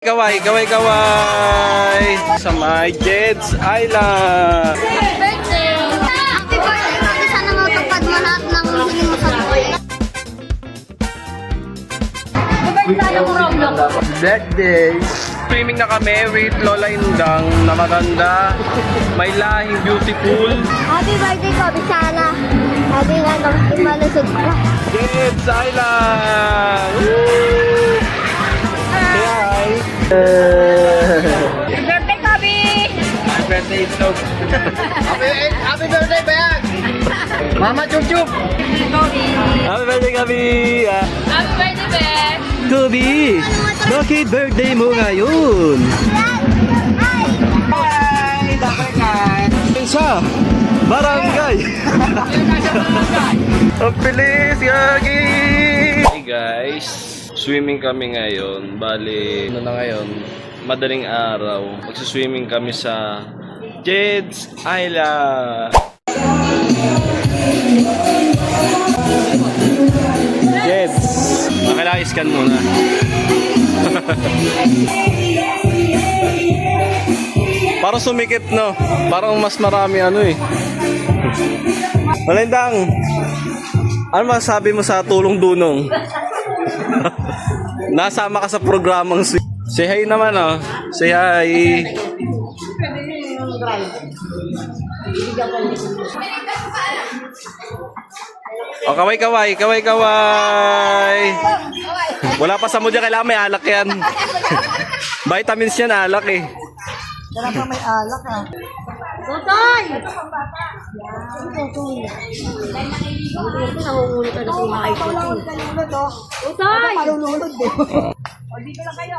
Kaway sa may Jed's Island. Birthday! Happy birthday! Sana matupad mo lahat ng hiling mo sa buhay. Birthday! Swimming na kami with Lola Indang na maganda. May lahing beautiful. Happy birthday ko, Bisana. Happy nga nung imalusog ka. Jed's Island! Woo! Say hi! Birthday, Kobe! Happy birthday, Itlog! Happy birthday, Bayag! Mama Chup Chup! Happy birthday, Gabi! Happy birthday, Beth! Gabi! Bakit birthday mo ngayon? Hi! Dapat Sa barangay! Ang bilis, Gagi! Hey guys! Swimming kami ngayon. Bali, ano na ngayon? Madaling araw. Magsiswimming kami sa Jed's Island. Jed's. Kailangan iscan muna. Parang sumikip, no? Parang mas marami ano eh. Malindang, ano masasabi mo sa tulong dunong? Nasama ka sa programang say hi naman, oh. Say hi. Oh, kaway. Wala pa sa mo dyan, kailangan may alak yan. Vitamins yan, alak eh. Wala pa may alak ha. Tutoy! Nangungulit ka na sa mga ipot. Tutoy! Malulunod eh. O, dito lang kayo.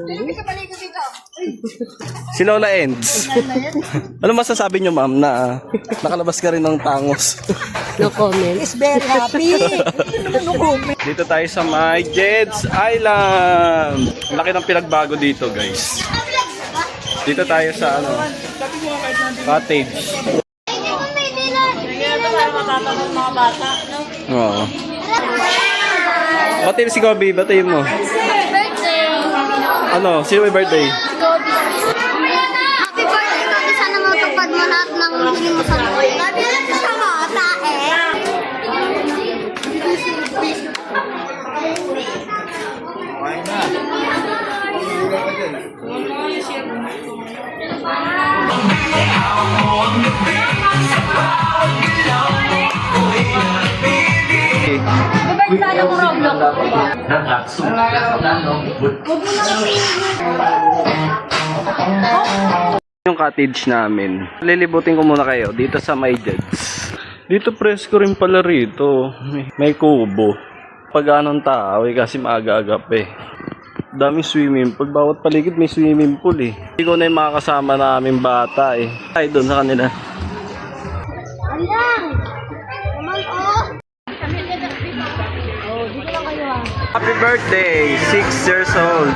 Hindi ka paligo dito. Si Lola Ends. Ano masasabi nyo, ma'am, na nakalabas ka rin ng tangos? No comment. Is very happy. No comment. Dito tayo sa my Jed's Island. Laki ng pinagbago dito, guys. Dito tayo sa ano, cottage. Oo. Batiin si Kobe, batiin mo. Birthday! Ano, sino may birthday? Kobe! Happy birthday, Kobe! Sana matupad mo lahat ng hiling mo sa buhay. Sabi lang sa mata eh! Yung cottage namin. Lilibutin ko muna kayo dito sa may Jed's. Dito presko rin pala rito. May kubo. Pag anong tao kasi maaga-agap eh. Daming swimming pool. Bawat paligid may swimming pool eh. Hindi ko na yung mga kasama namin bata eh. Ay doon sa kanila. Andang! Naman oh! Happy birthday! 6 years old.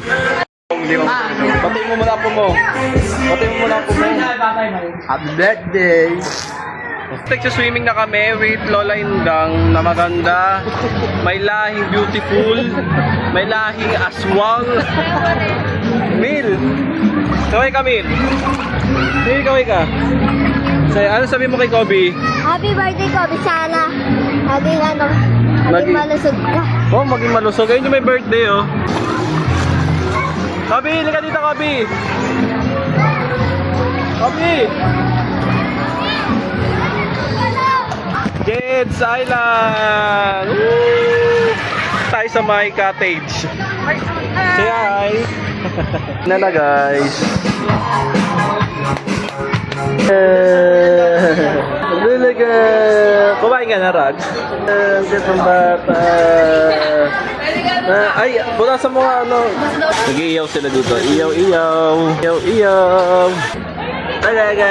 Patayin mo muna po mo. Patayin mo muna po mo. Happy birthday! Nagsa-swimming na kami with Lola Indang na maganda. May lahing beautiful. May lahing aswang. Mil! Kaway ka, Mil. Mil, kaway ka. Ano sabi mo kay Kobe? Happy birthday, Kobe! Sana happy nga nung malusog ka. Oh, maging malusog. Ayun yung may birthday, oh. Kobe, halika dito, Kobe. Kobe! Jed's Island! Woo! Tayo sa my cottage. Say hi! Na guys. Really good. Kumain ka na, Rag? Ang ganda ng bata. Ay, punasan mo nga ano. Nag-iiyaw sila dito. Iyaw. Talaga.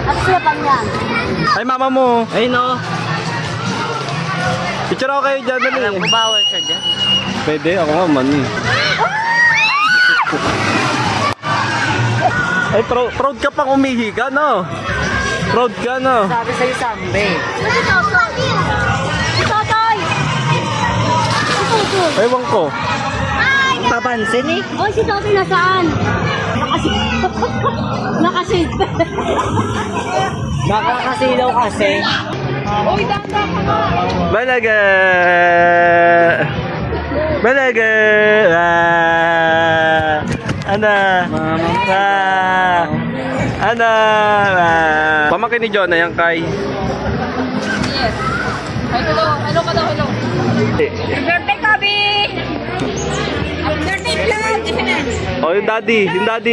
At siya pang yan. Ay, mama mo. Ay, no. Picture ako kayo dyan. Alam ko bawal siya dyan. Pwede, ako nga man eh. Ay, proud ka pang umihi ka, no? Proud ka, no? Sabi sa'yo sambe. Si Totoy! Si Totoy! Si Totoy! Ewan ko. Ay! Papansin eh. Oh, si Totoy nasaan? Nakasit. Nakakasilaw kasi. Uy, danda ka na. Balaga! Balaga! Ana! Ana! Pamangkin ni Jonah yan kay... Yes. Ay, hello. Hello ka daw, hello. Birthday, Kabi! Birthday vlog! Oh, yung daddy,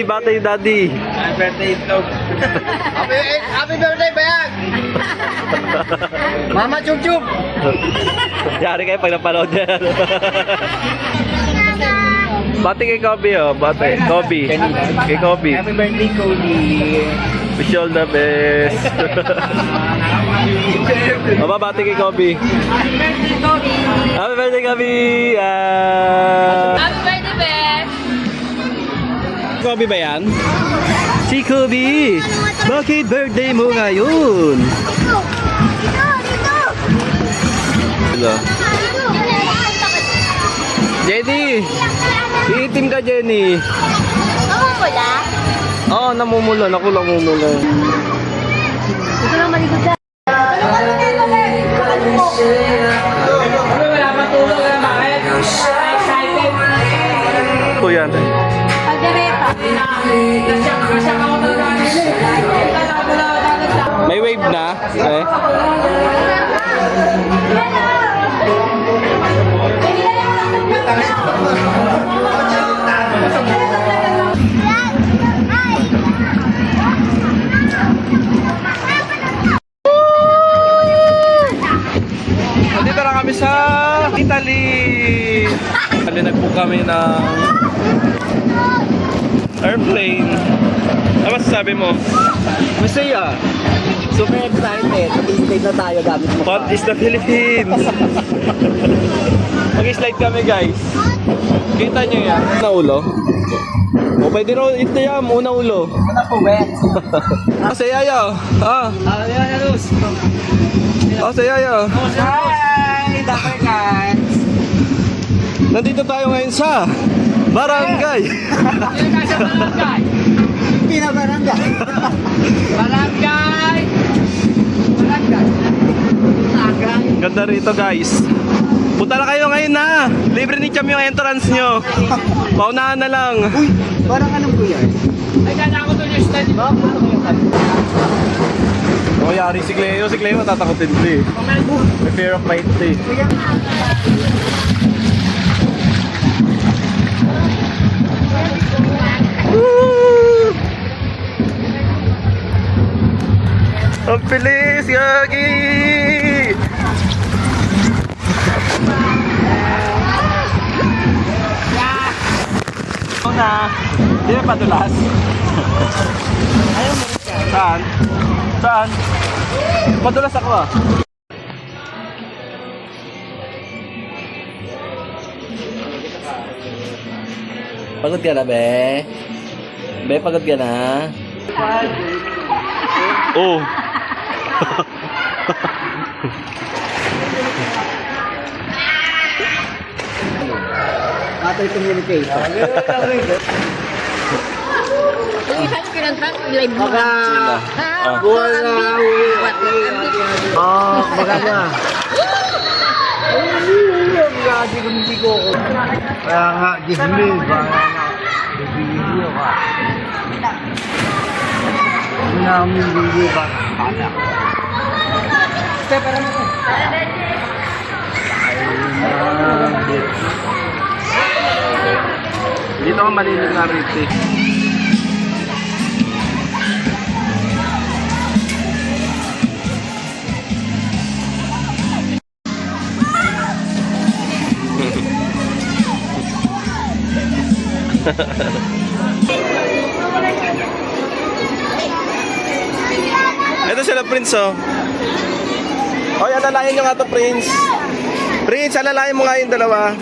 bata yung daddy. Happy birthday, Itlog. Happy birthday, Bayag! Mama Chup Chup! Yari kayo pag napanood yan. Bati kay Kobe, oh. Bati. Kobe. Kay Kobe. Happy birthday, Cody! Wish you all the best. Mababati kay Kobe. Happy birthday, Kobe! Happy birthday, Kobe! Happy birthday, Beth! Kobe ba yan? Si Kobe! Bakit birthday mo ngayon? Dito! Dito! Hello. Jenny! Iitim ka, Jenny. Mamumula? Oo, oh, namumula. Naku, namumula. Ito lang maligod dyan. Wala pa tulog na bakit? Excited! Ito yan. Pagdereta. Kasya ka ako talaga. May wave na. Okay. Nandito na kami sa Italy. Nag-book kami ng airplane. Ano masasabi mo? Masaya! Super excited. Mag-stay na tayo gamit mo. What is the Philippines? Mag-slide kami, guys. Kita nyo yan. Una ulo. O pwede rin ito yan. Una ulo. Ano po, Ben? Ah, si Yaya. Ah, Ayan na, Luz. si Yaya. Hi! Dapper Cats! Nandito tayo ngayon sa Barangay. Pinabarangay! Barangay! Ganda rito, guys. Punta na kayo ngayon na. Libre ni Cham yung entrance nyo. Paunahan na lang. Uy! Parang anong po yan? Ay, ganda ako doon yung study. O, yari si Cleo. Si Cleo matatakotin ito eh. May fear of height eh. Woo! Ang bilis, Yagi! Ito na. Hindi na padulas. Ayaw mo rin siya. Saan? Saan? Padulas ako ah. Pagod ka na, be? Be, pagod ka na? Oh. Atay communication. Baka... Ah. Buwan na... maganda. Lagi hindi ko ako. Kaya nga, Disney, baka na, bibigyo ka. Hindi namin bibigyo ba? Bata. Dito ka malinig na rito eh. Ito sila, Prince, oh. Oy, alalayan nyo nga to, Prince. Prince, alalayan mo nga yung dalawa.